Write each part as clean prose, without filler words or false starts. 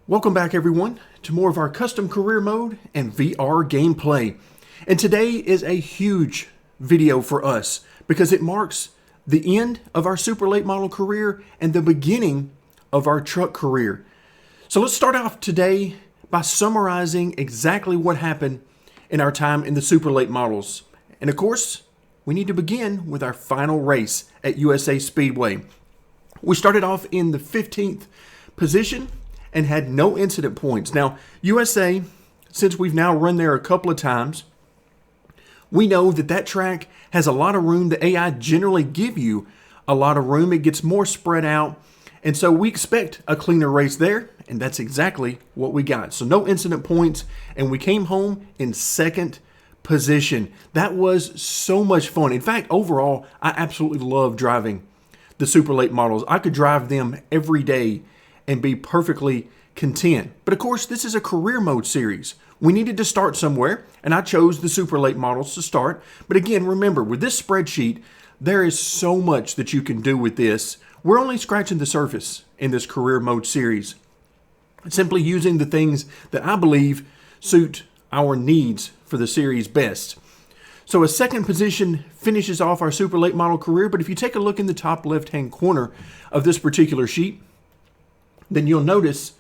Welcome back everyone to more of our custom career mode and VR gameplay. And today is a huge video for us because it marks the end of our super late model career and the beginning of our truck career. So let's start off today by summarizing exactly what happened in our time in the super late models. And of course, we need to begin with our final race at USA Speedway. We started off in the 15th position and had no incident points. Now, USA, since we've now run there a couple of times, we know that that track has a lot of room. The AI generally give you a lot of room. It gets more spread out. And so we expect a cleaner race there, and that's exactly what we got. So no incident points, and we came home in second position. That was so much fun. In fact, overall, I absolutely love driving the super late models. I could drive them every day and be perfectly content. But of course, this is a career mode series. We needed to start somewhere, and I chose the super late models to start. But again, remember, with this spreadsheet, there is so much that you can do with this. We're only scratching the surface in this career mode series, simply using the things that I believe suit our needs for the series best. So a second position finishes off our super late model career, but if you take a look in the top left-hand corner of this particular sheet, then you'll notice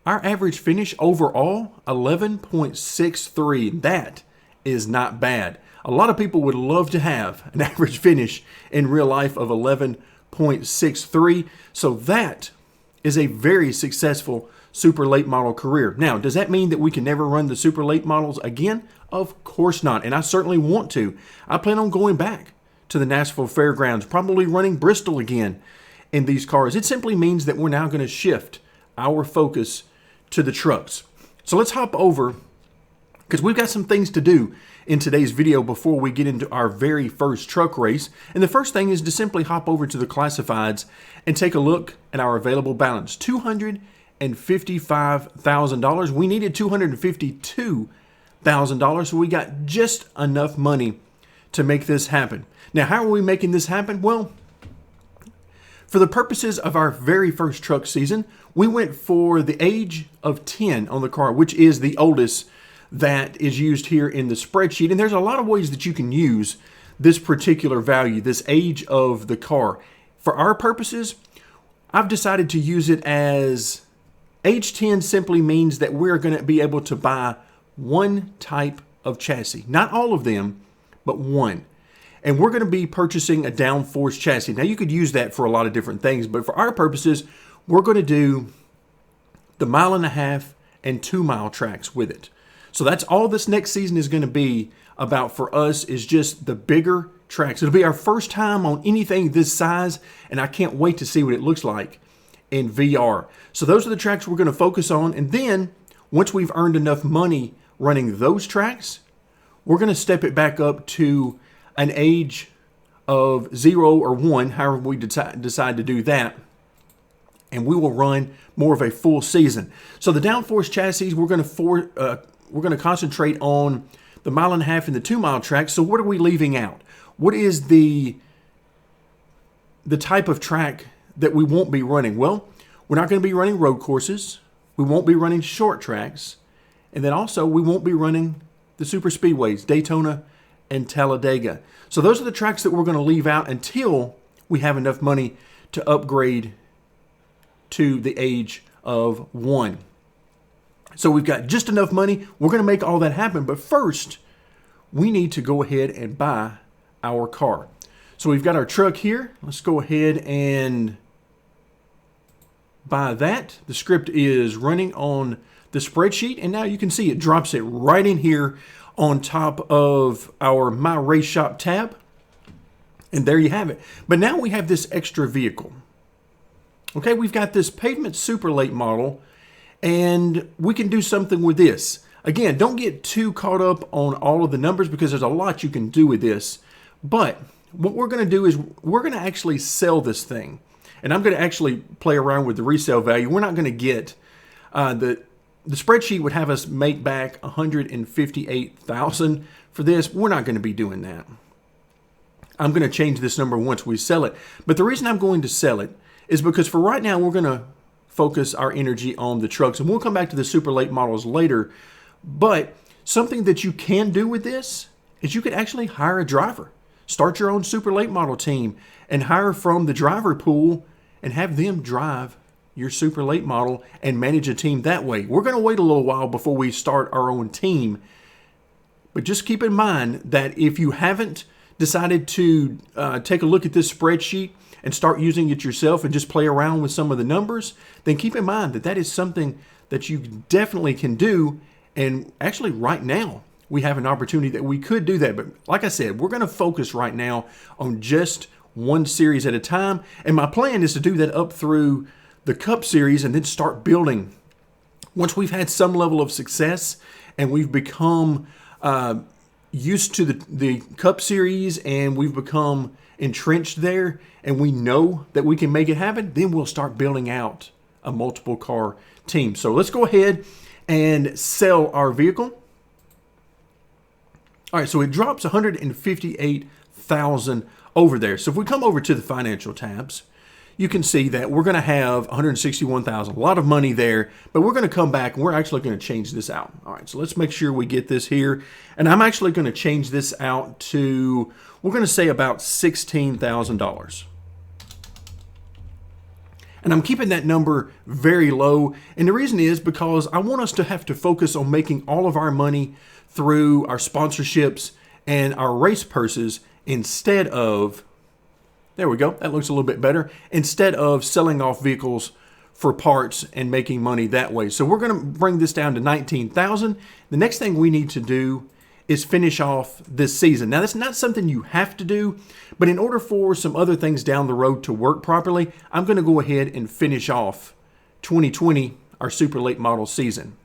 our average finish overall, 11.63. That is not bad. A lot of people would love to have an average finish in real life of 11.63. So that is a very successful super late model career. Now, does that mean that we can never run the super late models again? Of course not. And I certainly want to. I plan on going back to the Nashville Fairgrounds, probably running Bristol again in these cars. It simply means that we're now going to shift our focus to the trucks. So let's hop over, because we've got some things to do in today's video before we get into our very first truck race. And the first thing is to simply hop over to the classifieds and take a look at our available balance. $255,000. We needed $252,000, so we got just enough money to make this happen. Now, how are we making this happen? Well, for the purposes of our very first truck season, we went for the age of 10 on the car, which is the oldest that is used here in the spreadsheet. And there's a lot of ways that you can use this particular value, this age of the car. For our purposes, I've decided to use it as age 10 simply means that we're going to be able to buy one type of chassis. Not all of them, but one. And we're going to be purchasing a downforce chassis. Now, you could use that for a lot of different things, but for our purposes, we're going to do the 1.5 and 2 mile tracks with it. So that's all this next season is going to be about for us, is just the bigger tracks. It'll be our first time on anything this size, and I can't wait to see what it looks like in VR. So those are the tracks we're going to focus on. And then once we've earned enough money running those tracks, we're going to step it back up to an age of 0 or 1, however we decide to do that, and we will run more of a full season. So the downforce chassis, we're going to concentrate on the 1.5 mile and the 2 mile tracks. So what are we leaving out? What is the type of track that we won't be running? Well, we're not going to be running road courses. We won't be running short tracks, and then also we won't be running the super speedways, Daytona and Talladega. So those are the tracks that we're going to leave out until we have enough money to upgrade to the age of 1. So we've got just enough money. We're going to make all that happen. But first, we need to go ahead and buy our car. So we've got our truck here. Let's go ahead and buy that. The script is running on the spreadsheet, and now you can see it drops it right in here on top of our My Race Shop tab. And there you have it. But now we have this extra vehicle. Okay, we've got this pavement super late model, and we can do something with this. Again, don't get too caught up on all of the numbers because there's a lot you can do with this. But what we're going to do is we're going to actually sell this thing. And I'm going to actually play around with the resale value. We're not going to get the spreadsheet would have us make back $158,000 for this. We're not going to be doing that. I'm going to change this number once we sell it. But the reason I'm going to sell it is because for right now, we're going to focus our energy on the trucks. And we'll come back to the super late models later. But something that you can do with this is you could actually hire a driver. Start your own super late model team and hire from the driver pool and have them drive your super late model and manage a team that way. We're going to wait a little while before we start our own team. But just keep in mind that if you haven't decided to take a look at this spreadsheet and start using it yourself and just play around with some of the numbers, then keep in mind that that is something that you definitely can do. And actually right now, we have an opportunity that we could do that. But like I said, we're going to focus right now on just one series at a time. And my plan is to do that up through the Cup series and then start building. Once we've had some level of success and we've become used to the Cup series and we've become entrenched there and we know that we can make it happen, then we'll start building out a multiple car team. So let's go ahead and sell our vehicle. All right, so it drops $158,000 over there. So if we come over to the financial tabs, you can see that we're going to have $161,000, a lot of money there, but we're going to come back and we're actually going to change this out. All right, so let's make sure we get this here. And I'm actually going to change this out to, we're going to say about $16,000. And I'm keeping that number very low. And the reason is because I want us to have to focus on making all of our money through our sponsorships and our race purses instead of, there we go, that looks a little bit better, instead of selling off vehicles for parts and making money that way. So we're going to bring this down to $19,000. The next thing we need to do is finish off this season. Now, that's not something you have to do, but in order for some other things down the road to work properly, I'm going to go ahead and finish off 2020, our super late model season.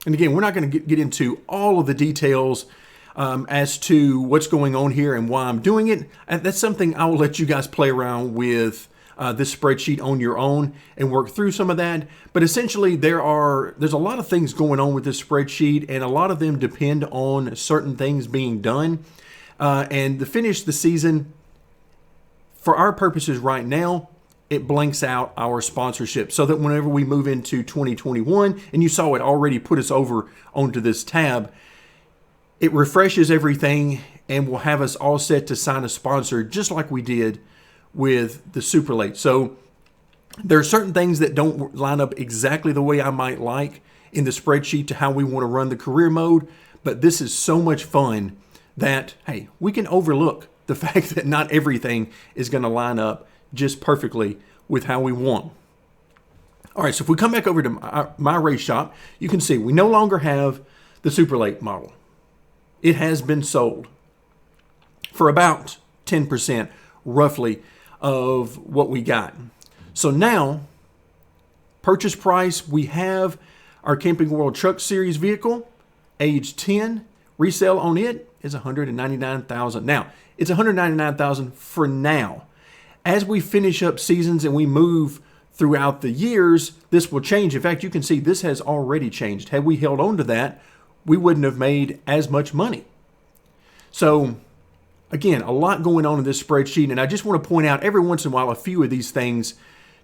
And again, we're not going to get into all of the details as to what's going on here and why I'm doing it. And that's something I will let you guys play around with this spreadsheet on your own and work through some of that. But essentially, there's a lot of things going on with this spreadsheet, and a lot of them depend on certain things being done. And to finish the season, for our purposes right now, it blanks out our sponsorship so that whenever we move into 2021, and you saw it already put us over onto this tab, it refreshes everything and will have us all set to sign a sponsor just like we did with the super late. So there are certain things that don't line up exactly the way I might like in the spreadsheet to how we want to run the career mode, but this is so much fun that, hey, we can overlook the fact that not everything is going to line up just perfectly with how we want. All right, so if we come back over to my race shop, you can see we no longer have the super late model. It has been sold for about 10% roughly of what we got. So now, purchase price, we have our Camping World Truck Series vehicle, age 10. Resale on it is $199,000. Now, it's $199,000 for now. As we finish up seasons and we move throughout the years, this will change. In fact, you can see this has already changed. Had we held on to that, we wouldn't have made as much money. So, again, a lot going on in this spreadsheet, and I just want to point out every once in a while a few of these things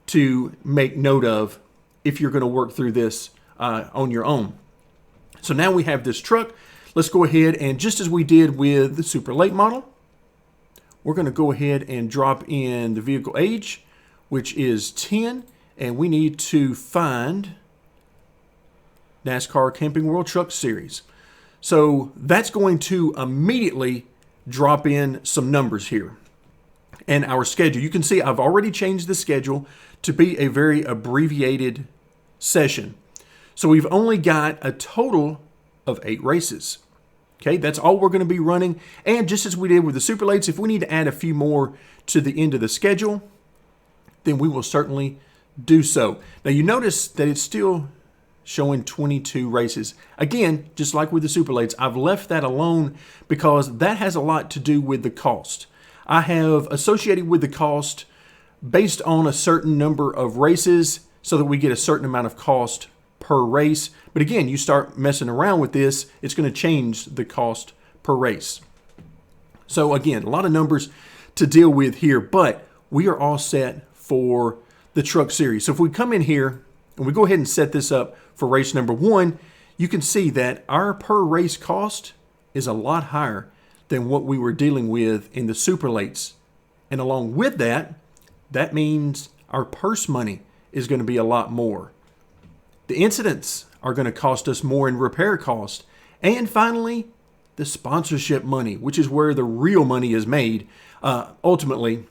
to make note of if you're going to work through this on your own. So now we have this truck. Let's go ahead and just as we did with the super late model, we're going to go ahead and drop in the vehicle age, which is 10, and we need to find NASCAR Camping World Truck Series. So that's going to immediately drop in some numbers here. And our schedule, you can see I've already changed the schedule to be a very abbreviated session. So we've only got a total of 8 races. Okay, that's all we're going to be running. And just as we did with the super lates, if we need to add a few more to the end of the schedule, then we will certainly do so. Now you notice that it's still showing 22 races. Again, just like with the super lates, I've left that alone because that has a lot to do with the cost. I have associated with the cost based on a certain number of races so that we get a certain amount of cost per race. But again, you start messing around with this, it's going to change the cost per race. So again, a lot of numbers to deal with here, but we are all set for the truck series. So if we come in here and we go ahead and set this up for race number 1, you can see that our per race cost is a lot higher than what we were dealing with in the super lates. And along with that, that means our purse money is going to be a lot more. The incidents are going to cost us more in repair cost. And finally, the sponsorship money, which is where the real money is made. Ultimately,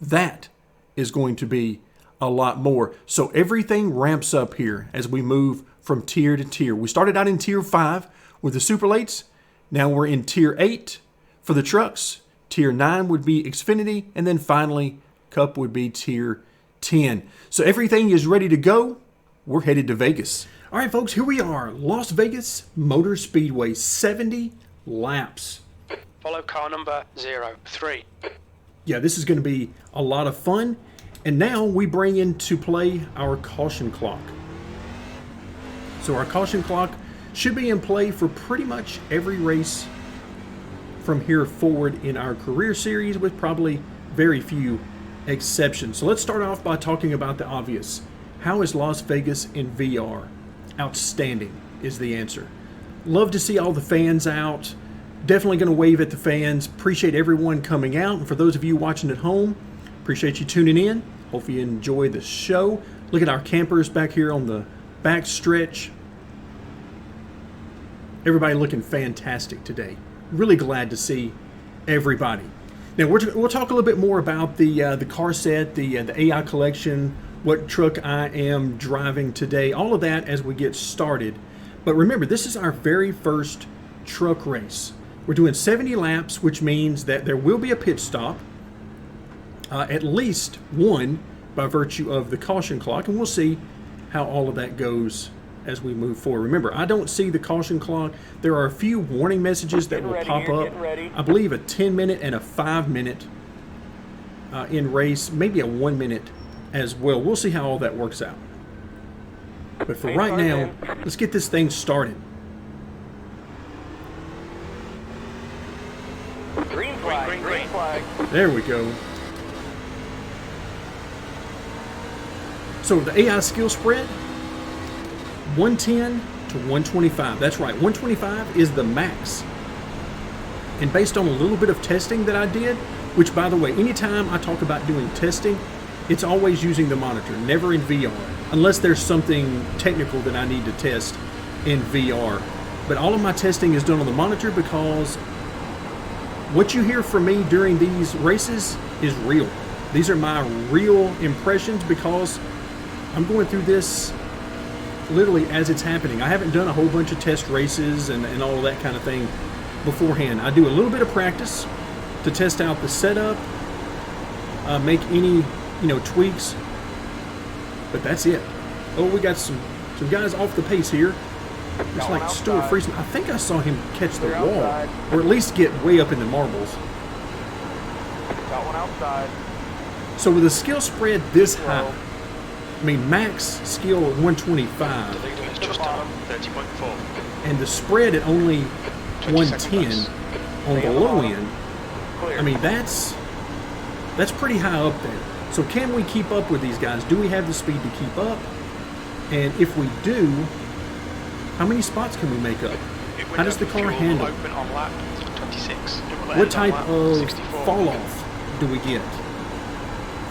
that is going to be a lot more. So everything ramps up here as we move from tier to tier. We started out in tier 5 with the super lates. Now we're in tier 8 for the trucks. Tier 9 would be Xfinity. And then finally, Cup would be tier 10. So everything is ready to go. We're headed to Vegas. All right, folks, here we are. Las Vegas Motor Speedway, 70 laps. Follow car number 03. Yeah, this is going to be a lot of fun. And now we bring into play our caution clock. So our caution clock should be in play for pretty much every race from here forward in our career series, with probably very few exceptions. So let's start off by talking about the obvious. How is Las Vegas in VR? Outstanding is the answer. Love to see all the fans out. Definitely going to wave at the fans. Appreciate everyone coming out. And for those of you watching at home, appreciate you tuning in. Hope you enjoy the show. Look at our campers back here on the back stretch. Everybody looking fantastic today. Really glad to see everybody. Now we'll talk a little bit more about the car set, the AI collection, what truck I am driving today, all of that as we get started. But remember, this is our very first truck race. We're doing 70 laps, which means that there will be a pit stop, at least one by virtue of the caution clock, and we'll see how all of that goes as we move forward. Remember, I don't see the caution clock. There are a few warning messages that will pop up. I believe a 10-minute and a 5-minute in race, maybe a 1-minute as well. We'll see how all that works out. But for right now, let's get this thing started. Green flag, green flag. There we go. So the AI skill spread, 110 to 125. That's right, 125 is the max. And based on a little bit of testing that I did, which by the way, anytime I talk about doing testing, it's always using the monitor, never in VR, unless there's something technical that I need to test in VR. But all of my testing is done on the monitor because what you hear from me during these races is real. These are my real impressions because I'm going through this literally as it's happening. I haven't done a whole bunch of test races and all of that kind of thing beforehand. I do a little bit of practice to test out the setup, make any tweaks, but that's it. Oh, we got some guys off the pace here. It's like Stuart Friesen. I think I saw him catch the wall, or at least get way up in the marbles. Got one outside. So with a skill spread this high, I mean max skill 125, The leader is just on 30.4. and the spread at only 110 on the low end. I mean that's pretty high up there. So can we keep up with these guys? Do we have the speed to keep up? And if we do, how many spots can we make up? How does the car handle? Open on lap 26. What type of fall off do we get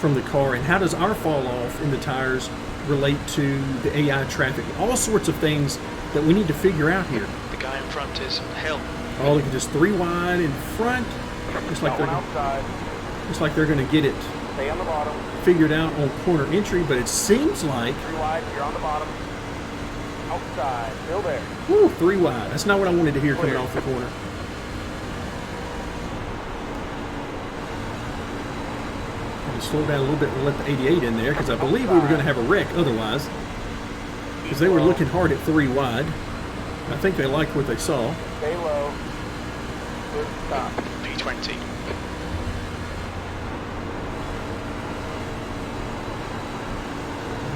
from the car? And how does our fall off in the tires relate to the AI traffic? All sorts of things that we need to figure out here. The guy in front is Hill. Oh, look at this, 3 wide in front. Looks like they're going to get it Stay on the bottom. figured out on corner entry, but it seems like 3 wide, you're on the bottom. Outside, still there. whew, 3 wide. That's not what I wanted to hear coming off the corner. I'm going to slow down a little bit and let the 88 in there because I believe we were going to have a wreck otherwise, because they were looking hard at 3 wide. I think they liked what they saw. Stay low. Good stop. P20.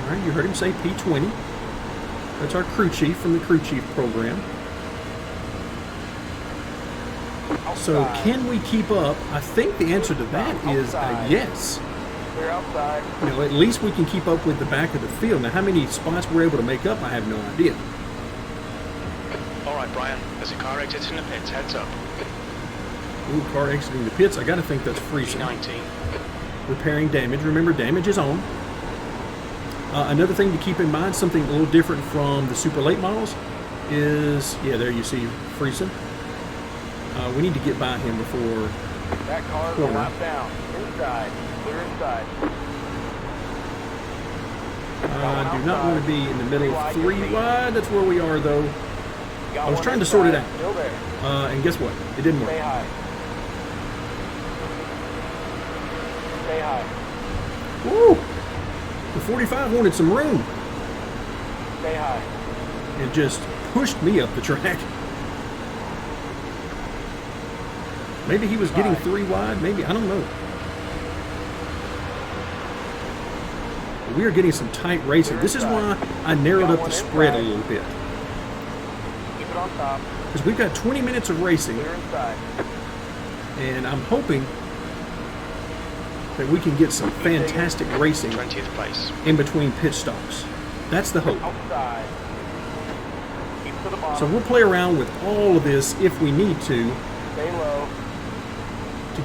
All right, you heard him say P20. That's our crew chief from the crew chief program. So can we keep up? I think the answer to that is a yes. Clear outside. You know, at least we can keep up with the back of the field. Now, how many spots we're able to make up, I have no idea. All right, Brian. There's a car exiting the pits. Heads up. Ooh, car exiting the pits. I got to think that's freezing. 19. Repairing damage. Remember, damage is on. Another thing to keep in mind, something a little different from the super late models, is, yeah, there you see Friesen. We need to get by him before That car is a lap down. Inside. Clear inside. I do not want to be in the middle of 3 wide. That's where we are, though. I was trying to sort it out. Still there. And guess what? It didn't work. Stay high. Stay high. Woo! The 45 wanted some room. Stay high. It just pushed me up the track. Maybe he was getting 3 wide. Maybe. I don't know. We are getting some tight racing. This is why I narrowed up the spread a little bit. Keep it on top. Because we've got 20 minutes of racing, Clear inside. and I'm hoping that we can get some fantastic racing 20th place. in between pit stops. That's the hope. Outside. Keep to the bottom. So we'll play around with all of this if we need to Stay low.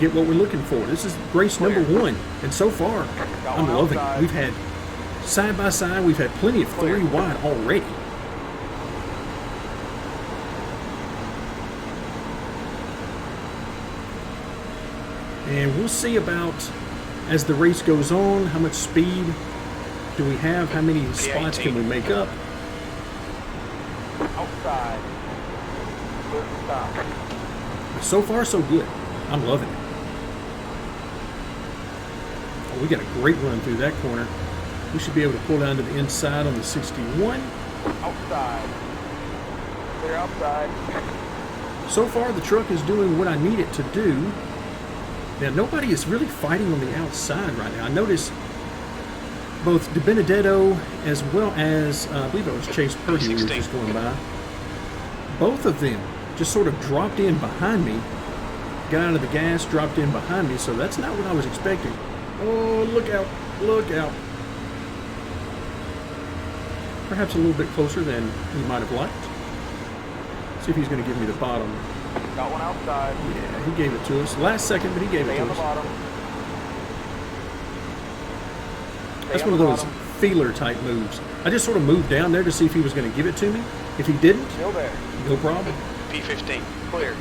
get what we're looking for. This is race number 1, and so far, I'm loving it. We've had side by side, we've had plenty of 3 wide already. And we'll see about, as the race goes on, how much speed do we have, how many spots can we make up. Outside. Clear to stop. So far, so good. I'm loving it. Oh, we got a great run through that corner. We should be able to pull down to the inside on the 61. Outside. Clear outside. So far, the truck is doing what I need it to do. Now, nobody is really fighting on the outside right now. I noticed both De Benedetto as well as, I believe it was Chase Purdy who was just going by. Both of them just sort of dropped in behind me, got out of the gas, dropped in behind me, so that's not what I was expecting. Oh, look out, look out. Perhaps a little bit closer than he might have liked. See if he's going to give me the bottom. Got one outside. Yeah, he gave it to us. Last second, but he gave it Stay to on the us. bottom. That's one of those feeler type moves. I just sort of moved down there to see if he was going to give it to me. If he didn't, Still there. no problem. P15. Clear.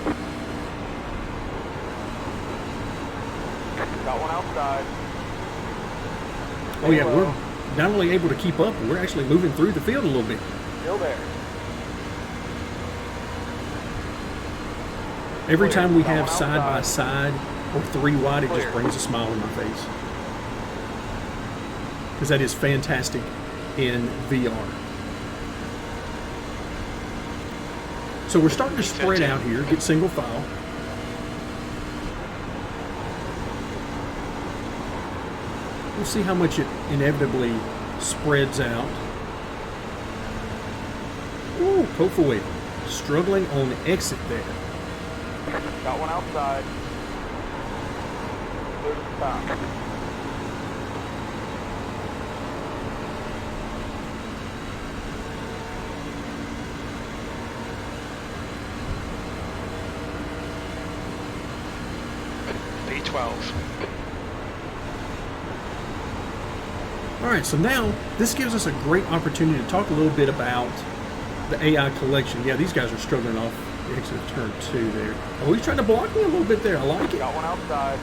Got one outside. Oh yeah, we're not only able to keep up, but we're actually moving through the field a little bit. Still there. Every time we have side by side or 3 wide, it just brings a smile on my face. Because that is fantastic in VR. So we're starting to spread out here, get single file. We'll see how much it inevitably spreads out. Ooh, Kofoid struggling on exit there. Got one outside. Clear to stop. P12. All right, so now this gives us a great opportunity to talk a little bit about the AI collection. Yeah, these guys are struggling off the exit of turn 2 there. Oh, he's trying to block me a little bit there. I like it. Got one outside.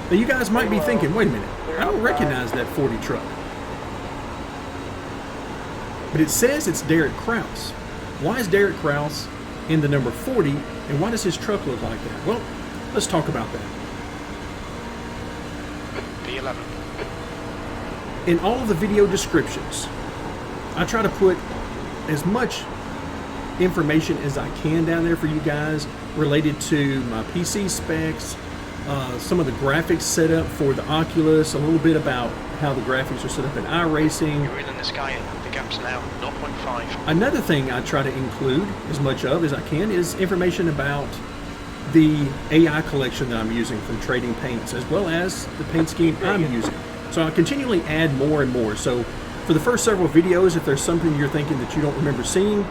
Now, you guys might be thinking, wait a minute, I don't recognize that 40 truck. But it says it's Derek Kraus. Why is Derek Kraus in the number 40, and why does his truck look like that? Well, let's talk about that. P11. In all of the video descriptions, I try to put as much information as I can down there for you guys related to my PC specs, some of the graphics set up for the Oculus, a little bit about how the graphics are set up in iRacing. You're in the sky. The gap's now 0.5. Another thing I try to include as much of as I can is information about the AI collection that I'm using from Trading Paints, as well as the paint scheme I'm using. So I continually add more and more. So for the first several videos, if there's something you're thinking that you don't remember seeing,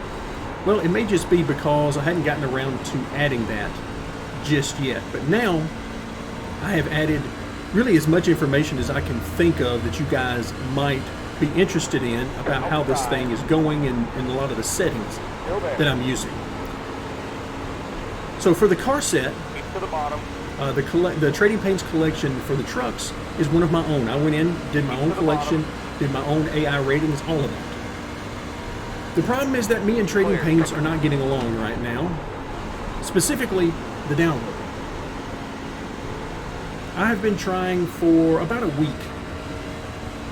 well, it may just be because I hadn't gotten around to adding that just yet. But now I have added really as much information as I can think of that you guys might be interested in about how this thing is going and a lot of the settings that I'm using. So for the car set, To the bottom. the Trading Paints collection for the trucks is one of my own. I went in, did my own collection, did my own AI ratings, all of that. The problem is that me and Trading Paints are not getting along right now, specifically the download. I have been trying for about a week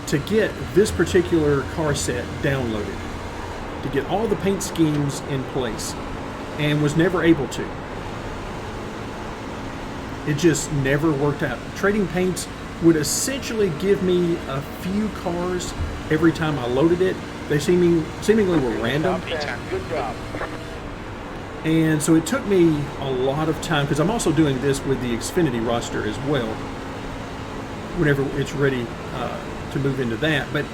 to get this particular car set downloaded, to get all the paint schemes in place, and was never able to. It just never worked out. Trading Paints would essentially give me a few cars every time I loaded it. They seemingly were random. Good job. And so it took me a lot of time, because I'm also doing this with the Xfinity roster as well, whenever it's ready to move into that. But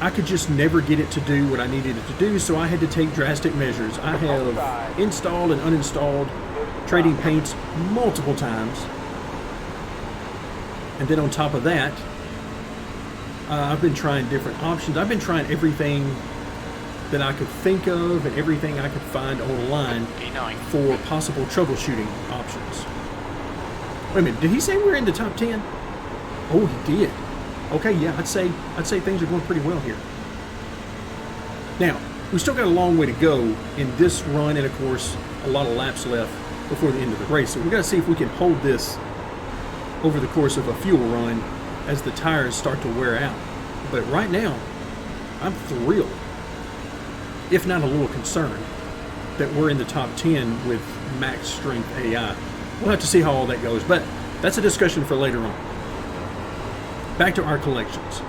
I could just never get it to do what I needed it to do, so I had to take drastic measures. I have installed and uninstalled Trading Paints multiple times. And then on top of that, I've been trying different options. I've been trying everything that I could think of and everything I could find online for possible troubleshooting options. Wait a minute, did he say we're in the top 10? Oh, he did. Okay, yeah, I'd say things are going pretty well here. Now, we still got a long way to go in this run, and of course, a lot of laps left before the end of the race. So we got to see if we can hold this over the course of a fuel run as the tires start to wear out. But right now, I'm thrilled, if not a little concerned, that we're in the top 10 with max strength AI. We'll have to see how all that goes, but that's a discussion for later on. Back to our collections.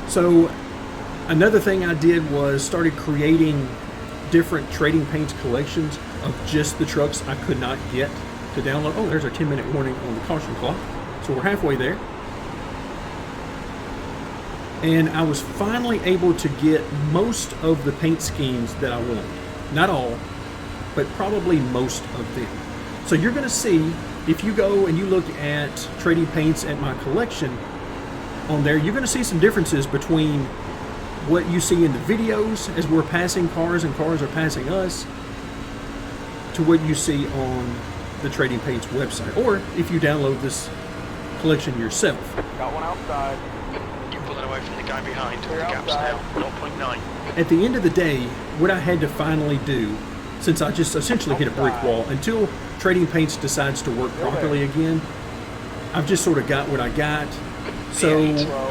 So another thing I did was started creating different Trading Paints collections of just the trucks I could not get to download. Oh, there's our 10-minute warning on the caution clock. So we're halfway there. And I was finally able to get most of the paint schemes that I wanted. Not all, but probably most of them. So you're going to see, if you go and you look at Trading Paints at my collection on there, you're going to see some differences between what you see in the videos as we're passing cars and cars are passing us to what you see on the Trading Paints website, or if you download this collection yourself. Got one outside. You're pulling away from the guy behind. The gap's now 0.9. At the end of the day, what I had to finally do, since I just essentially hit a brick wall, until Trading Paints decides to work properly again, I've just sort of got what I got. So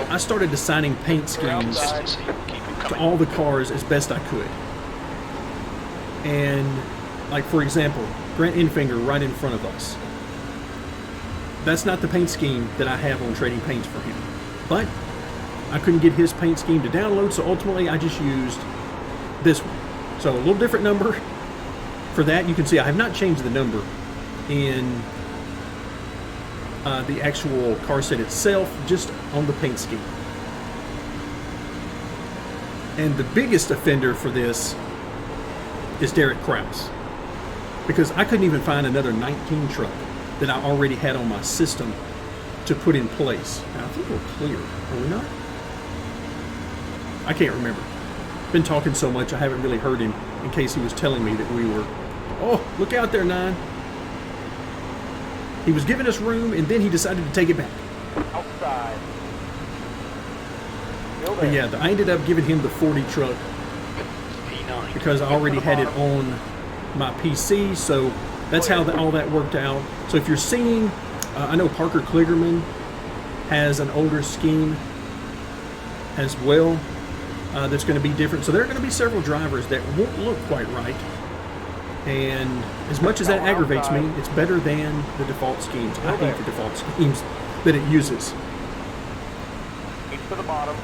I started assigning paint schemes to all the cars as best I could. And like, for example, Grant Enfinger right in front of us. That's not the paint scheme that I have on Trading Paints for him. But I couldn't get his paint scheme to download, so ultimately I just used this one. So a little different number for that. You can see I have not changed the number in the actual car set itself, just on the paint scheme. And the biggest offender for this is Derek Krause, because I couldn't even find another 19 truck that I already had on my system to put in place. Now, I think we're clear, are we not? I can't remember. Been talking so much, I haven't really heard him, in case he was telling me that we were, oh, look out there, 9. He was giving us room, and then he decided to take it back. Outside. But yeah, I ended up giving him the 40 truck P9. because I already had it on my PC, so that's how all that worked out. So if you're seeing, I know Parker Kligerman has an older scheme as well that's going to be different. So there are going to be several drivers that won't look quite right. And as much as that aggravates me, it's better than the default schemes. I hate the default schemes that it uses. To the bottom.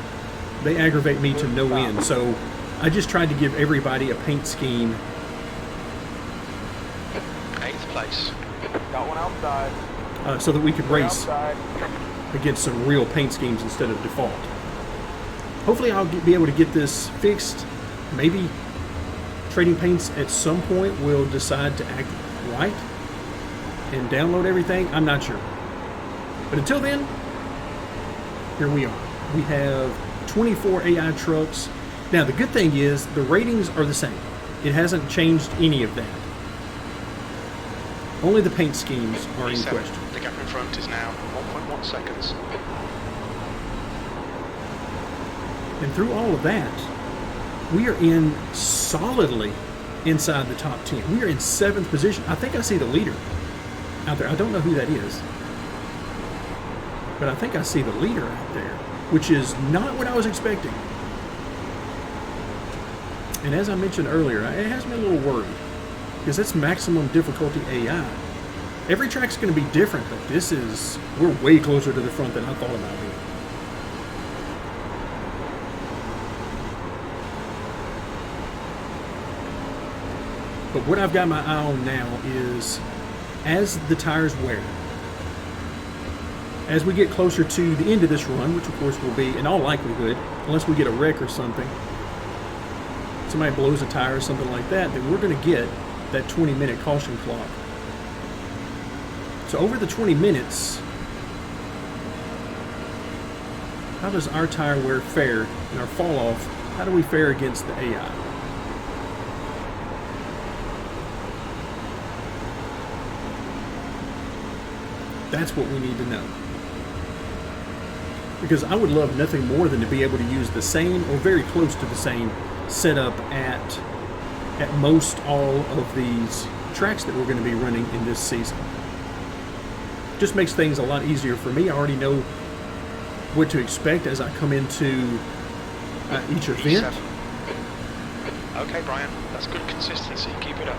They aggravate me to no end. So I just tried to give everybody a paint scheme race. Got one outside. so that we could race Outside. against some real paint schemes instead of default. Hopefully I'll be able to get this fixed. Maybe Trading Paints at some point will decide to act right and download everything. I'm not sure. But until then, here we are. We have 24 AI trucks. Now the good thing is the ratings are the same. It hasn't changed any of that. Only the paint schemes are in question. The gap in front is now 1.1 seconds. And through all of that, we are in solidly inside the top 10. We are in 7th position. I think I see the leader out there. I don't know who that is, but I think I see the leader out there, which is not what I was expecting. And as I mentioned earlier, it has me a little worried because it's maximum difficulty AI. Every track's going to be different, but we're way closer to the front than I thought about being. But what I've got my eye on now is as the tires wear, as we get closer to the end of this run, which of course will be in all likelihood, unless we get a wreck or something, somebody blows a tire or something like that, then we're going to get that 20-minute caution clock. So over the 20 minutes, how does our tire wear fare and our fall off? How do we fare against the AI? That's what we need to know. Because I would love nothing more than to be able to use the same or very close to the same setup at most all of these tracks that we're going to be running in this season. Just makes things a lot easier for me. I already know what to expect as I come into each event. Okay, Brian, that's good consistency. Keep it up.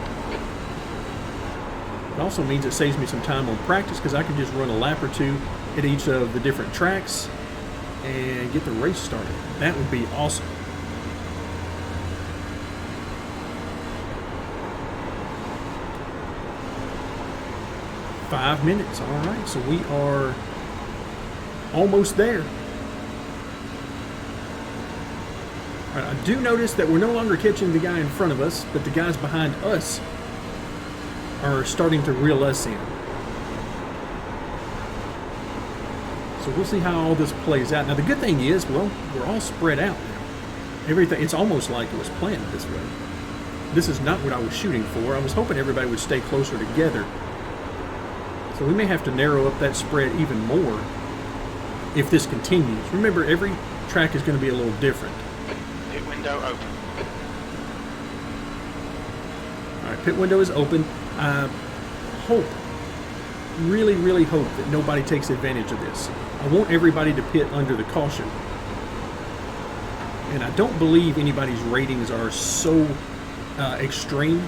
It also means it saves me some time on practice because I can just run a lap or two at each of the different tracks and get the race started. That would be awesome. Five minutes, all right, so we are almost there. All right, I do notice that we're no longer catching the guy in front of us, but the guys behind us are starting to reel us in. So we'll see how all this plays out. Now the good thing is, well, we're all spread out now. Everything, it's almost like it was planned this way. This is not what I was shooting for. I was hoping everybody would stay closer together. So we may have to narrow up that spread even more if this continues. Remember, every track is going to be a little different. Pit window open. All right, pit window is open. I hope, really, really hope that nobody takes advantage of this. I want everybody to pit under the caution. And I don't believe anybody's ratings are so extreme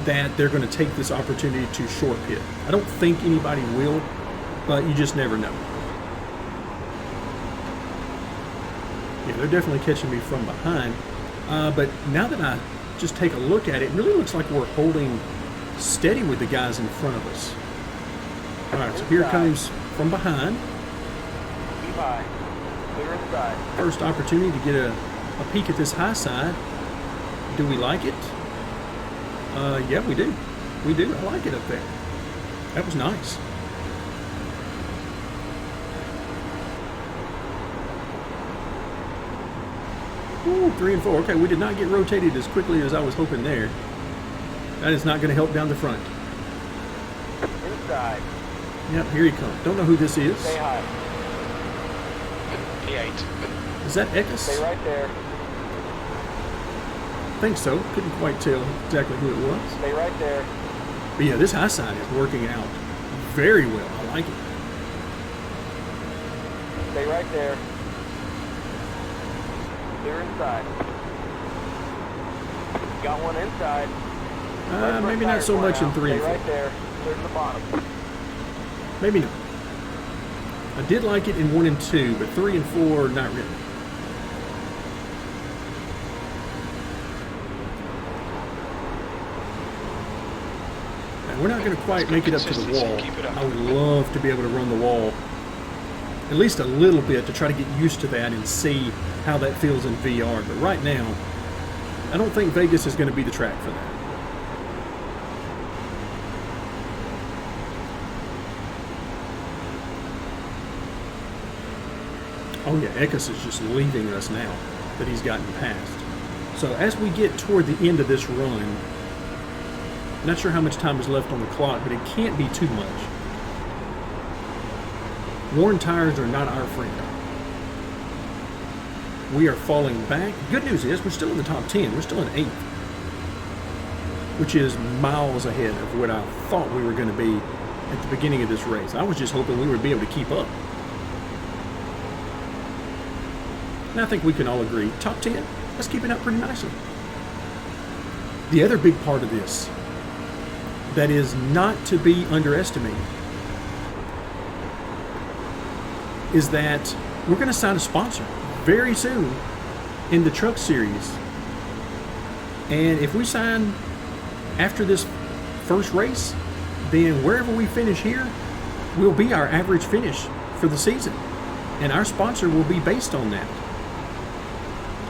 that they're going to take this opportunity to short pit. I don't think anybody will, but you just never know. Yeah, they're definitely catching me from behind. But now that I just take a look at it, it really looks like we're holding steady with the guys in front of us. All right, so here comes from behind. Keep high. Clear inside. First opportunity to get a peek at this high side. Do we like it? Yeah, we do. We do. I like it up there. That was nice. Ooh, 3 and 4. Okay, we did not get rotated as quickly as I was hoping there. That is not going to help down the front. Inside. Yep, here he comes. Don't know who this is. Stay high. P8. Is that Ekus? Stay right there. I think so. Couldn't quite tell exactly who it was. Stay right there. But yeah, this high side is working out very well. I like it. Stay right there. Clear inside. Got one inside. Maybe not so much in 3 and 4. Stay right there. Clear to the bottom. Maybe not. I did like it in 1 and 2, but 3 and 4, not really. We're not going to quite make it up to the wall. Keep it up. I would love to be able to run the wall at least a little bit to try to get used to that and see how that feels in VR. But right now, I don't think Vegas is going to be the track for that. Oh yeah, Ekis is just leaving us now that he's gotten past. So as we get toward the end of this run, not sure how much time is left on the clock, but it can't be too much. Worn tires are not our friend. We are falling back. Good news is we're still in the top 10. We're still in 8th, which is miles ahead of what I thought we were going to be at the beginning of this race. I was just hoping we would be able to keep up. And I think we can all agree, top 10, that's keeping up pretty nicely. The other big part of this that is not to be underestimated is that we're going to sign a sponsor very soon in the truck series. And if we sign after this first race, then wherever we finish here will be our average finish for the season. And our sponsor will be based on that.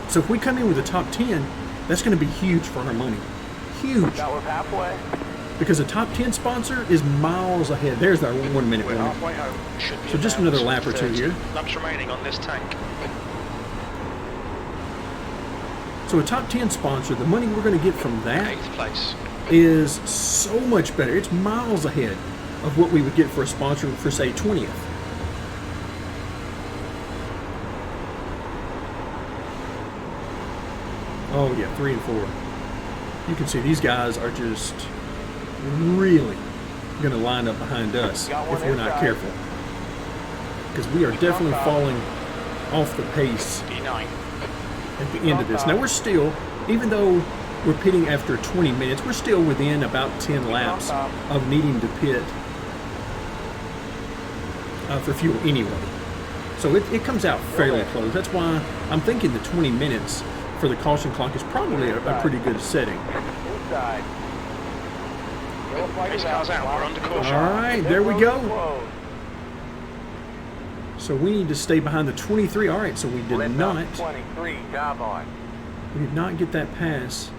So if we come in with a top 10, that's going to be huge for our money. Huge. That was halfway. Because a top 10 sponsor is miles ahead. There's our 1 minute We're warning. halfway home. Should be So just about another lap or two 30 here. laps remaining on this tank. So a top 10 sponsor, the money we're going to get from that 8th place. is so much better. It's miles ahead of what we would get for a sponsor for, say, 20th. Oh yeah, 3 and 4. You can see these guys are just really going to line up behind us if we're not careful. Because we are definitely falling off the pace P9. at the end of this. Now we're still, even though we're pitting after 20 minutes, we're still within about 10 laps of needing to pit for fuel anyway. So it comes out fairly close. That's why I'm thinking the 20 minutes for the caution clock is probably a pretty good setting. Inside. Race car's out. We're under caution. All right, there we go. So we need to stay behind the 23. All right, so we did not 23, job on. get that pass.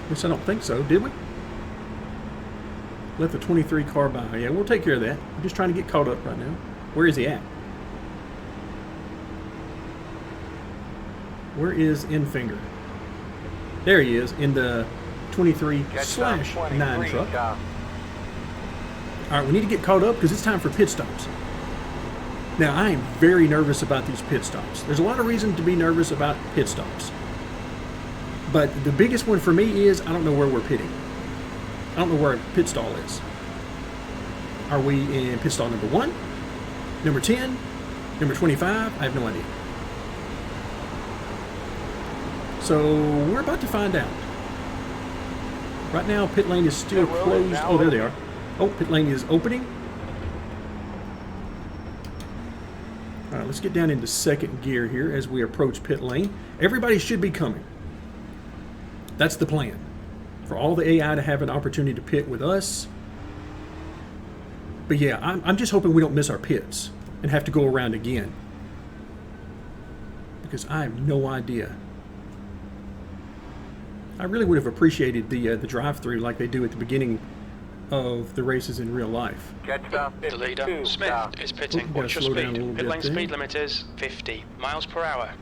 At least I don't think so, did we? Let the 23 car by. Yeah, we'll take care of that. I'm just trying to get caught up right now. Where is he at? Where is Infinger? There he is in the 23/9 truck. All right, we need to get caught up because it's time for pit stops. Now, I am very nervous about these pit stops. There's a lot of reason to be nervous about pit stops. But the biggest one for me is I don't know where we're pitting. I don't know where our pit stall is. Are we in pit stall number 1, number 10, number 25? I have no idea. So we're about to find out. Right now, pit lane is still closed. Oh, there they are. Oh, pit lane is opening. All right, let's get down into second gear here as we approach pit lane. Everybody should be coming. That's the plan. For all the AI to have an opportunity to pit with us. But yeah, I'm just hoping we don't miss our pits and have to go around again. Because I have no idea. I really would have appreciated the drive-through like they do at the beginning of the races in real life. The leader, Smith, is pitting. What's your speed? Pit lane speed limit is 50 miles per hour.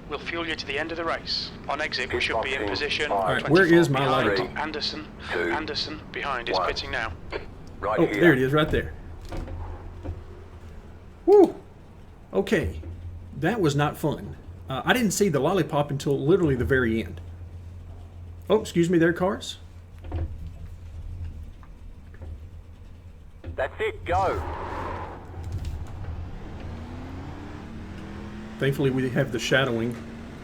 We'll fuel you to the end of the race. On exit, we should be in position. All right, where is my light? Anderson. Anderson behind is pitting now. Right Oh, here. there it is, right there. Woo! Okay, that was not fun. I didn't see the lollipop until literally the very end. Oh, excuse me there, cars. That's it, go. Thankfully, we have the shadowing.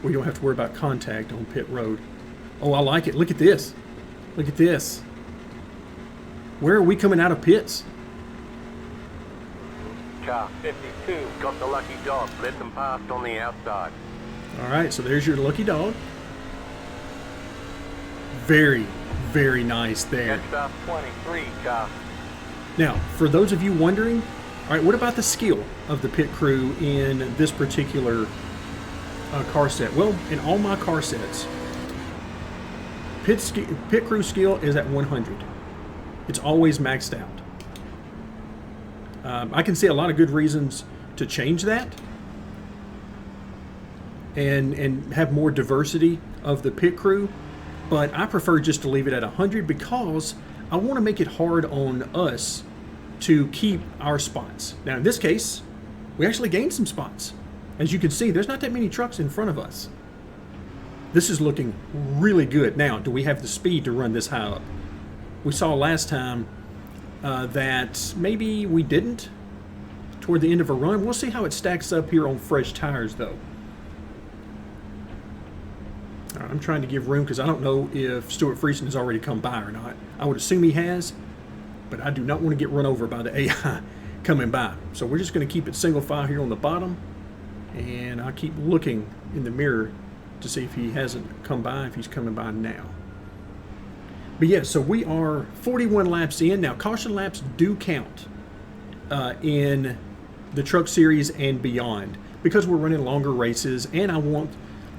We don't have to worry about contact on pit road. Oh, I like it. Look at this. Look at this. Where are we coming out of pits? Car 52, got the lucky dog. Let them pass on the outside. All right, so there's your lucky dog. Very, very nice there. Next up, 23, copy. Now, for those of you wondering, all right, what about the skill of the pit crew in this particular car set? Well, in all my car sets, pit crew skill is at 100. It's always maxed out. I can see a lot of good reasons to change that and have more diversity of the pit crew, but I prefer just to leave it at 100 because I want to make it hard on us to keep our spots. Now, in this case, we actually gained some spots. As you can see, there's not that many trucks in front of us. This is looking really good. Now, do we have the speed to run this high up? We saw last time that maybe we didn't toward the end of a run. We'll see how it stacks up here on fresh tires, though. All right, I'm trying to give room because I don't know if Stuart Friesen has already come by or not. I would assume he has, but I do not want to get run over by the AI coming by. So we're just going to keep it single file here on the bottom, and I'll keep looking in the mirror to see if he hasn't come by, if he's coming by now. But yeah, so we are 41 laps in. Now, caution laps do count in the truck series and beyond because we're running longer races, and I want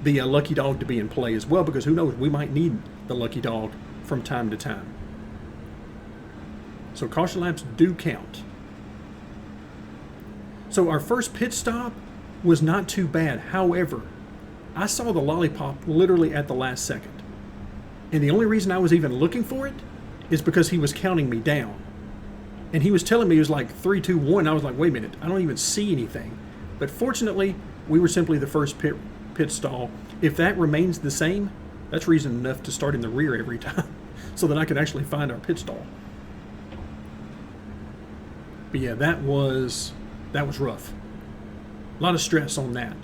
the lucky dog to be in play as well because who knows, we might need the lucky dog from time to time. So caution laps do count. So our first pit stop was not too bad. However, I saw the lollipop literally at the last second. And the only reason I was even looking for it is because he was counting me down. And he was telling me it was like 3, 2, 1. I was like, wait a minute, I don't even see anything. But fortunately, we were simply the first pit stall. If that remains the same, that's reason enough to start in the rear every time so that I can actually find our pit stall. But yeah, that was rough. A lot of stress on that.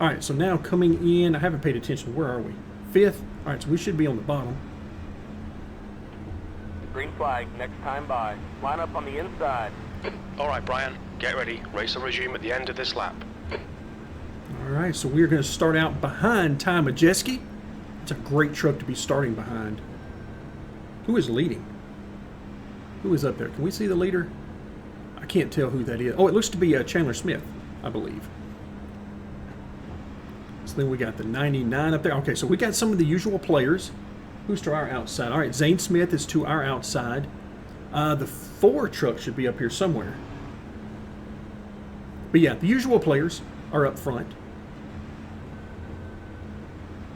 All right, so now coming in, I haven't paid attention. Where are we? 5th. All right, so we should be on the bottom. Green flag, next time by. Line up on the inside. All right, Brian, get ready. Race will resume at the end of this lap. All right, so we're going to start out behind Ty Majeski. It's a great truck to be starting behind. Who is leading? Who is up there? Can we see the leader? I can't tell who that is. Oh, it looks to be Chandler Smith, I believe. So then we got the 99 up there. Okay, so we got some of the usual players. Who's to our outside? All right, Zane Smith is to our outside. The 4 truck should be up here somewhere. But yeah, the usual players are up front.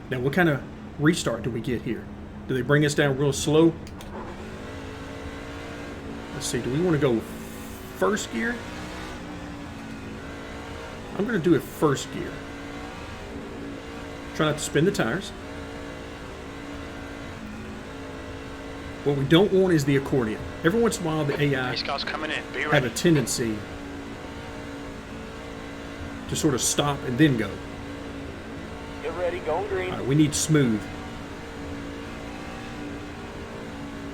Now, what kind of restart do we get here? Do they bring us down real slow? Let's see, do we want to go first gear? I'm going to do it first gear. Try not to spin the tires. What we don't want is the accordion. Every once in a while, the AI have a tendency to sort of stop and then go. Get ready, going green. All right, we need smooth.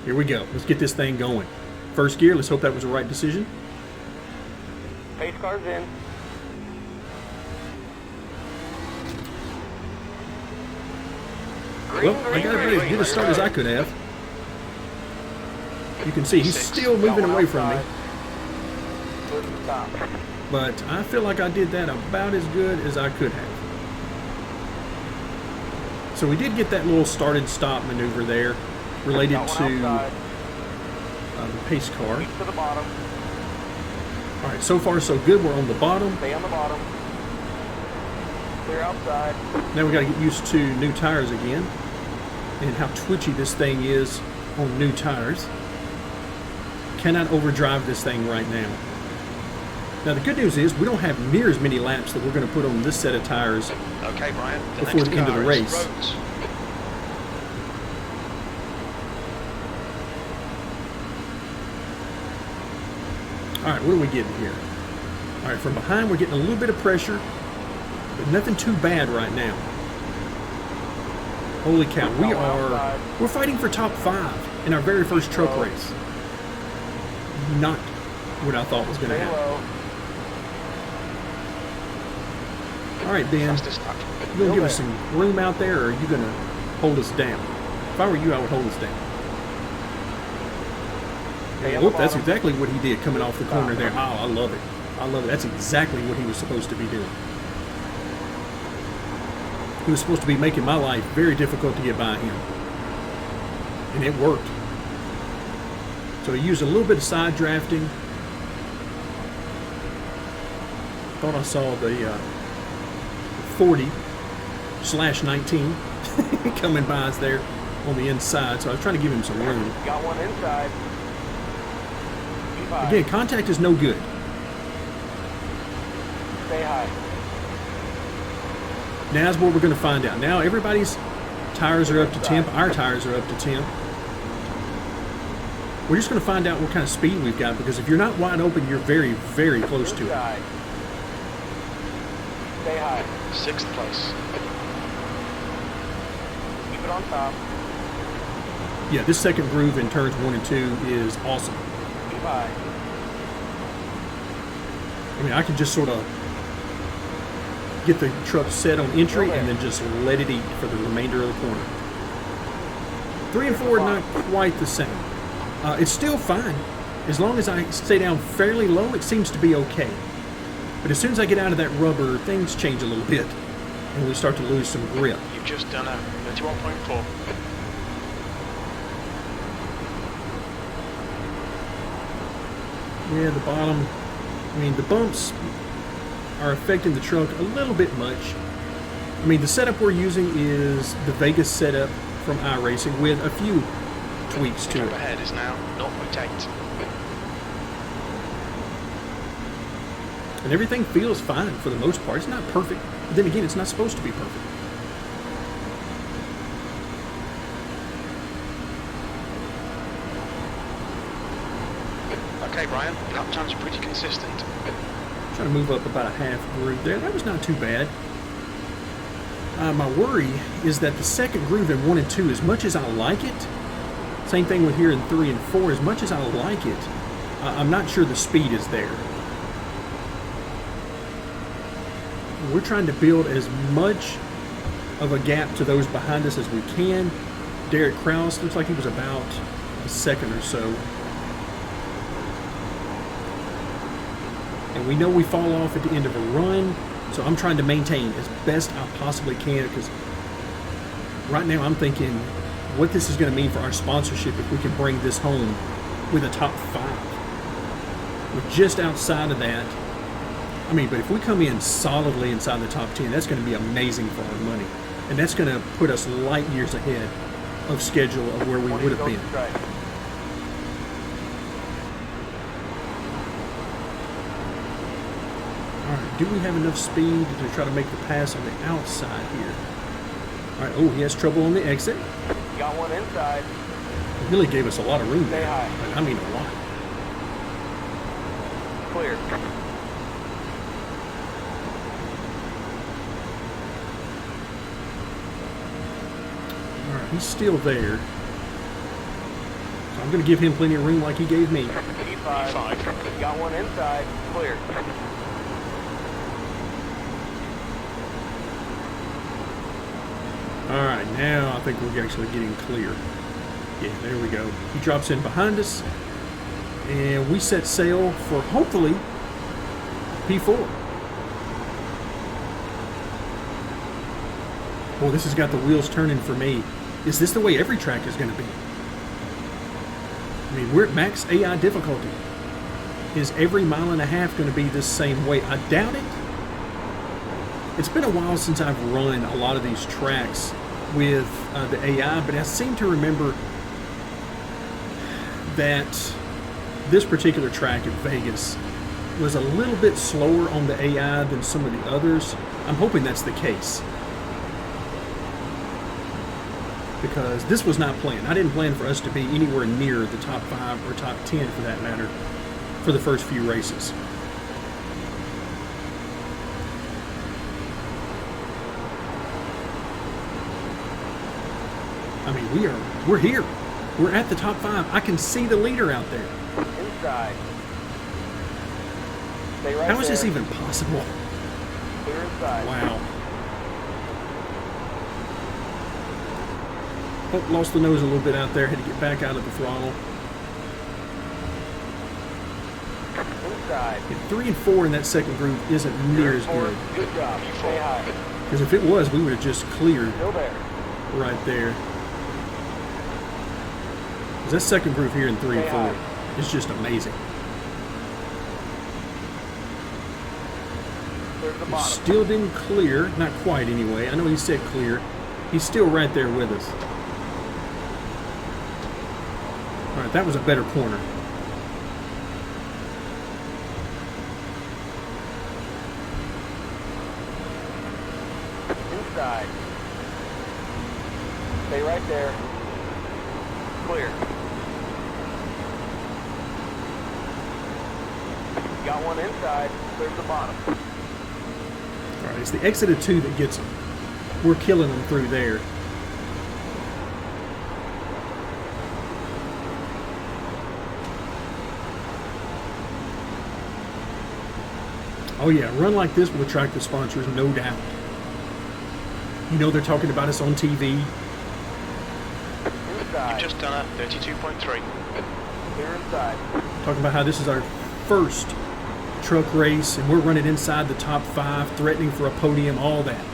Here we go. Let's get this thing going. First gear. Let's hope that was the right decision. Pace car's in. Well, I got as good a start as I could have. You can see he's still moving away from me. But I feel like I did that about as good as I could have. So we did get that little start and stop maneuver there related to the pace car. To the bottom. All right, so far so good. We're on the bottom. Stay on the bottom. Clear outside. Now we got to get used to new tires again and how twitchy this thing is on new tires. Cannot overdrive this thing right now. Now the good news is we don't have near as many laps that we're going to put on this set of tires before the end of the race. All right, what are we getting here? All right, from behind we're getting a little bit of pressure, but nothing too bad right now. Holy cow, we're fighting for top 5 in our very first truck race. Not what I thought was going to happen. All right, Ben, you going to give us some room out there, or are you going to hold us down. If I were you, I would hold us down. Stay And on the look, that's bottom. exactly what he did coming off the corner there. Oh, I love it. I love it. That's exactly what he was supposed to be doing. He was supposed to be making my life very difficult to get by him. And it worked. So he used a little bit of side drafting. Thought I saw the 40/19 coming by us there on the inside. So I was trying to give him some room. Got one inside. Keep high. Again, contact is no good. Stay high. Now's what we're going to find out. Now everybody's tires are up to temp. Our tires are up to temp. We're just going to find out what kind of speed we've got, because if you're not wide open, you're very, very close to it. Inside. Stay high. 6th place. Keep it on top. Yeah, this second groove in turns 1 and 2 is awesome. Keep high. I mean, I can just sort of get the truck set on entry and then just let it eat for the remainder of the corner. 3 and 4 are not quite the same. It's still fine. As long as I stay down fairly low, it seems to be okay. But as soon as I get out of that rubber, things change a little bit, and we start to lose some grip. You've just done a 31.4. Yeah, the bottom, I mean, the bumps are affecting the truck a little bit much. I mean, the setup we're using is the Vegas setup from iRacing with a few tweaks to Gap it. ahead is now 0.8. And everything feels fine for the most part. It's not perfect, but then again, it's not supposed to be perfect. Okay, Brian, lap times are pretty consistent. Trying to move up about a half groove there. That was not too bad. My worry is that the second groove in 1 and 2, as much as I like it, same thing with here in 3 and 4, as much as I like it, I'm not sure the speed is there. We're trying to build as much of a gap to those behind us as we can. Derek Krause looks like he was about a second or so. And we know we fall off at the end of a run, so I'm trying to maintain as best I possibly can, because right now I'm thinking what this is going to mean for our sponsorship if we can bring this home with a top 5. We're just outside of that. I mean, but if we come in solidly inside the top 10, that's going to be amazing for our money. And that's going to put us light years ahead of schedule of where we would have been. All right, do we have enough speed to try to make the pass on the outside here? All right, oh, he has trouble on the exit. Got one inside. He really gave us a lot of room Stay there. high. I mean, a lot. Clear. All right, he's still there. So I'm going to give him plenty of room like he gave me. E5. Got one inside. Clear. All right, now I think we're actually getting clear. Yeah, there we go. He drops in behind us, and we set sail for hopefully P4. Boy, this has got the wheels turning for me. Is this the way every track is going to be? I mean, we're at max AI difficulty. Is every mile and a half going to be this same way? I doubt it. It's been a while since I've run a lot of these tracks with the AI, but I seem to remember that this particular track at Vegas was a little bit slower on the AI than some of the others. I'm hoping that's the case, because this was not planned. I didn't plan for us to be anywhere near the top 5 or top 10 for that matter for the first few races. I mean, we're here. We're at the top 5. I can see the leader out there. Inside. Stay right How is this there. even possible? Clear inside. Wow. Oh, lost the nose a little bit out there. Had to get back out of the throttle. Inside. And 3 and 4 in that second group isn't near as good. Good job. Stay high. Because if it was, we would have just cleared Still there. right there. 'Cause that second group here in 3 and 4 is just amazing. There's the He bottom. still didn't clear, not quite anyway. I know he said clear. He's still right there with us. All right, that was a better corner. Inside. Stay right there. Clear. Got one inside. There's the bottom. All right, it's the exit of 2 that gets them. We're killing them through there. Oh yeah, a run like this will attract the sponsors, no doubt. You know they're talking about us on TV. Inside. You've just done a 32.3. Clear inside. Talking about how this is our first truck race and we're running inside the top 5, threatening for a podium, all that.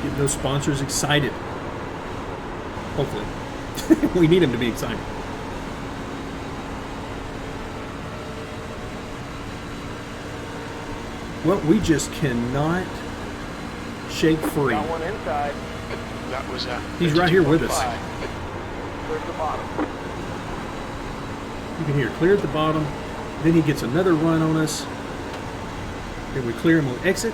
Getting those sponsors excited. Hopefully. We need them to be excited. Well, we just cannot shake free. Got one inside. That was He's right here with us. 5. There's the bottom. You can hear clear at the bottom. Then he gets another run on us. Then we clear him on exit.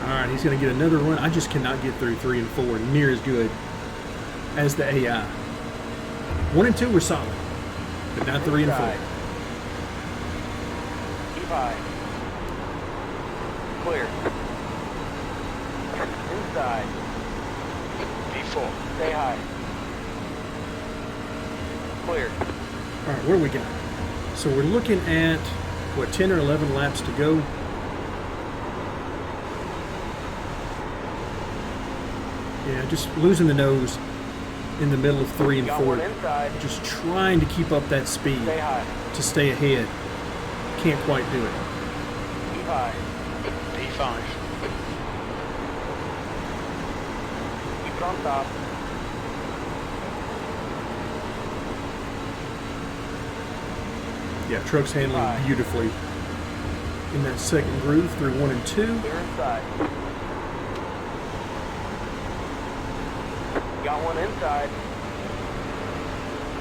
Alright, he's going to get another run. I just cannot get through 3 and 4 near as good as the AI. 1 and 2 were solid, but not 3 and 4. Inside. Keep high. Clear. Inside. P4. Stay high. Clear. Alright, where we got? So we're looking at, what, 10 or 11 laps to go. Yeah, just losing the nose in the middle of 3 and Got 4. one inside. Just trying to keep up that speed Stay high. to stay ahead. Can't quite do it. Keep high. P5. Keep it on top. Yeah, truck's handling beautifully in that second groove through 1 and 2. Clear inside. Got one inside.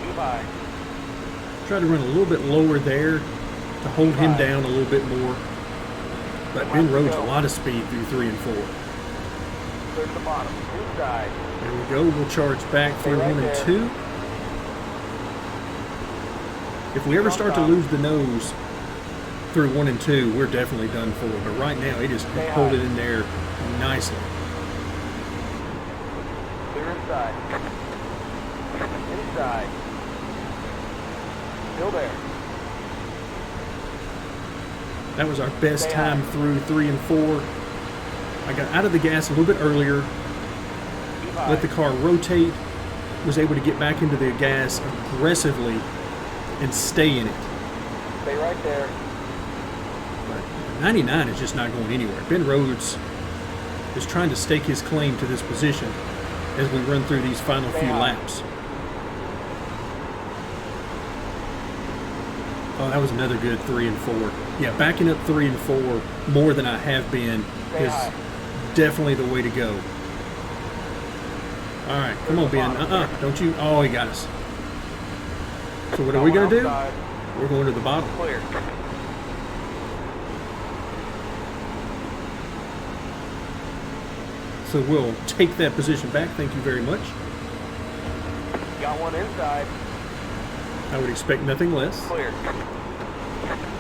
Keep high. Try to run a little bit lower there to hold him down a little bit more. But Ben Rhodes a lot of speed through 3 and 4. There's the bottom. Inside. There we go. We'll charge back through 1 and 2. If we ever start to lose the nose through 1 and 2, we're definitely done for. But right now, it is holding in there nicely. Clear inside. Inside. Still there. That was our best time through 3 and 4. I got out of the gas a little bit earlier, let the car rotate, was able to get back into the gas aggressively and stay in it. Stay right there. But 99 is just not going anywhere. Ben Rhodes is trying to stake his claim to this position as we run through these final few laps. Oh, that was another good 3 and 4. Yeah, backing up 3 and 4 more than I have been is definitely the way to go. All right, come on, Ben. Don't you? Oh, he got us. So what are we going to do? We're going to the bottom. Clear. So we'll take that position back. Thank you very much. Got one inside. I would expect nothing less. Clear.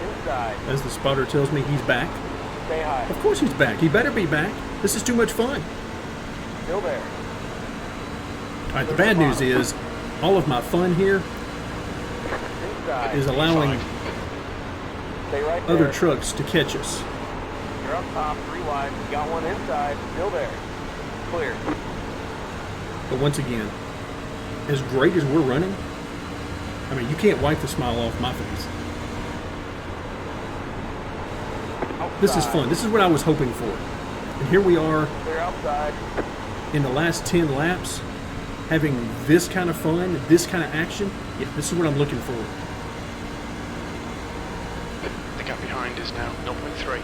Inside. As the spotter tells me he's back. Stay high. Of course he's back. He better be back. This is too much fun. Still there. Alright, the bad news is all of my fun here is allowing other trucks to catch us. You're up top, 3 wide. Got one inside. Still there. Clear. But once again, as great as we're running, I mean, you can't wipe the smile off my face. This is fun. This is what I was hoping for. And here we are in the last 10 laps, having this kind of fun, this kind of action. Yeah, this is what I'm looking for. The gap behind is now 0.3.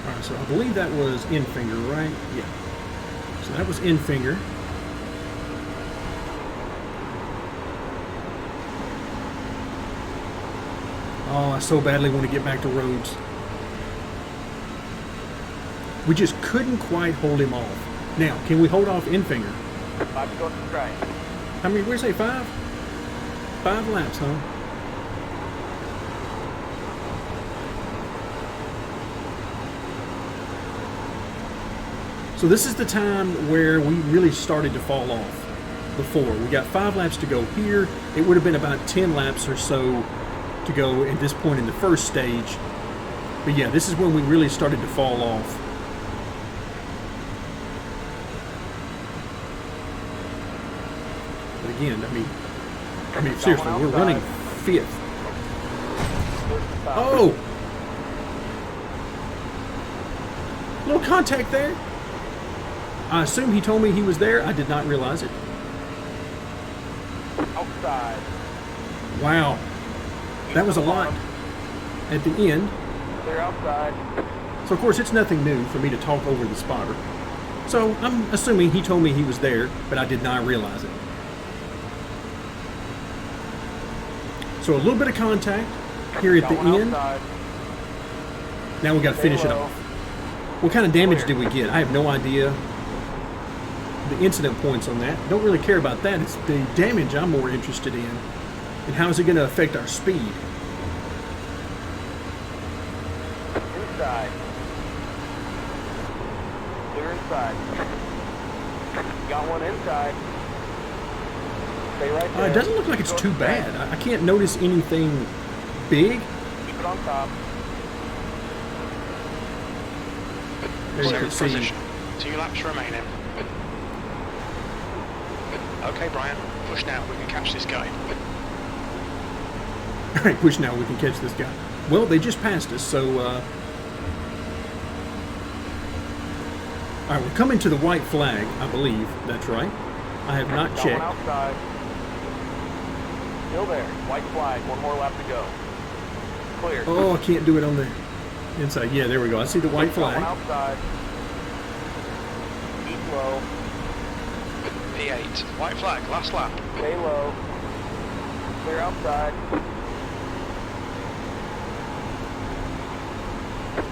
Alright, so I believe that was in finger, right? Yeah. So that was in finger. Oh, I so badly want to get back to Rhodes. We just couldn't quite hold him off. Now, can we hold off in finger? 5 to go to strike. How many? Where'd you say 5? 5 laps, huh? So this is the time where we really started to fall off before. We got 5 laps to go here. It would have been about 10 laps or so to go at this point in the first stage. But yeah, this is when we really started to fall off. But again, I mean seriously, we're running 5th. Oh! Little contact there. I assume he told me he was there. I did not realize it. Outside. Wow. That was a lot at the end. Clear outside. So of course it's nothing new for me to talk over the spotter. So I'm assuming he told me he was there, but I did not realize it. So a little bit of contact here at the end. Now we got to finish it off. What kind of damage did we get? I have no idea. The incident points on that. Don't really care about that. It's the damage I'm more interested in. And how is it going to affect our speed? Inside. Clear inside. Got one inside. Stay right there. It doesn't look like it's too bad. I can't notice anything big. Keep it on top. There you can see. Position. 2 laps remaining. Okay, Brian, push now. We can catch this guy. Alright, push now. We can catch this guy. Well, they just passed us, so... Alright, we're coming to the white flag, I believe. That's right. I have not checked. Got one outside. Still there. White flag. 1 more lap to go. Clear. Oh, I can't do it on the inside. Yeah, there we go. I see the white Got one flag. outside. Keep low. P8. White flag. Last lap. Stay low. Clear outside.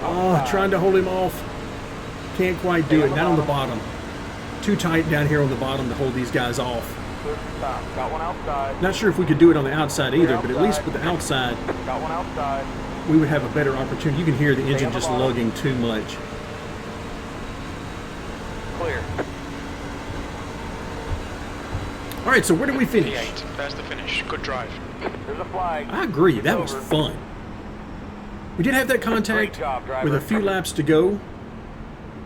Oh, trying to hold him off. Can't quite do it. Not on the bottom. Too tight down here on the bottom to hold these guys off. Clear stop. Got one outside. Not sure if we could do it on the outside either, but at least with the outside, Got one outside. we would have a better opportunity. You can hear the engine just lugging too much. Clear. All right, so where did we finish? P8. There's the finish. Good drive. There's a flag. I agree. That was fun. We did have that contact with a few laps to go.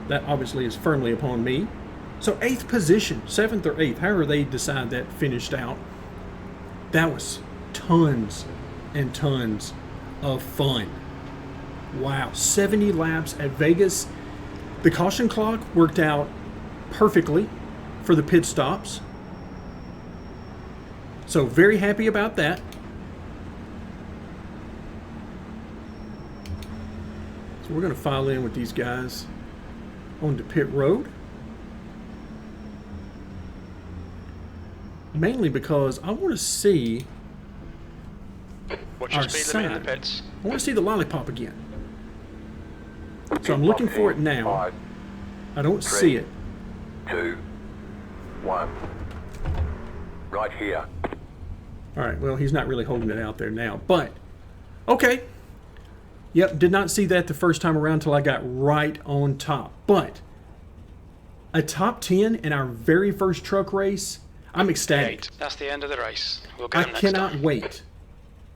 That obviously is firmly upon me. So 8th position, 7th or 8th, however they decide that finished out. That was tons and tons of fun. Wow, 70 laps at Vegas. The caution clock worked out perfectly for the pit stops. So very happy about that. So we're going to file in with these guys onto pit road. Mainly because I want to see Watch your our speed limit in side. the pits. I want to see the lollipop again. So I'm looking for it now. 5, I don't see it. 2, 1. Right here. All right, well, he's not really holding it out there now, but okay. Yep, did not see that the first time around till I got right on top. But a top 10 in our very first truck race, I'm ecstatic. That's the end of the race. We'll get them I next cannot time. wait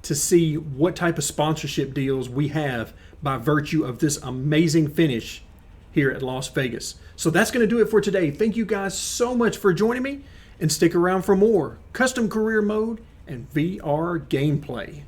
to see what type of sponsorship deals we have by virtue of this amazing finish here at Las Vegas. So that's going to do it for today. Thank you guys so much for joining me, and stick around for more custom career mode and VR gameplay.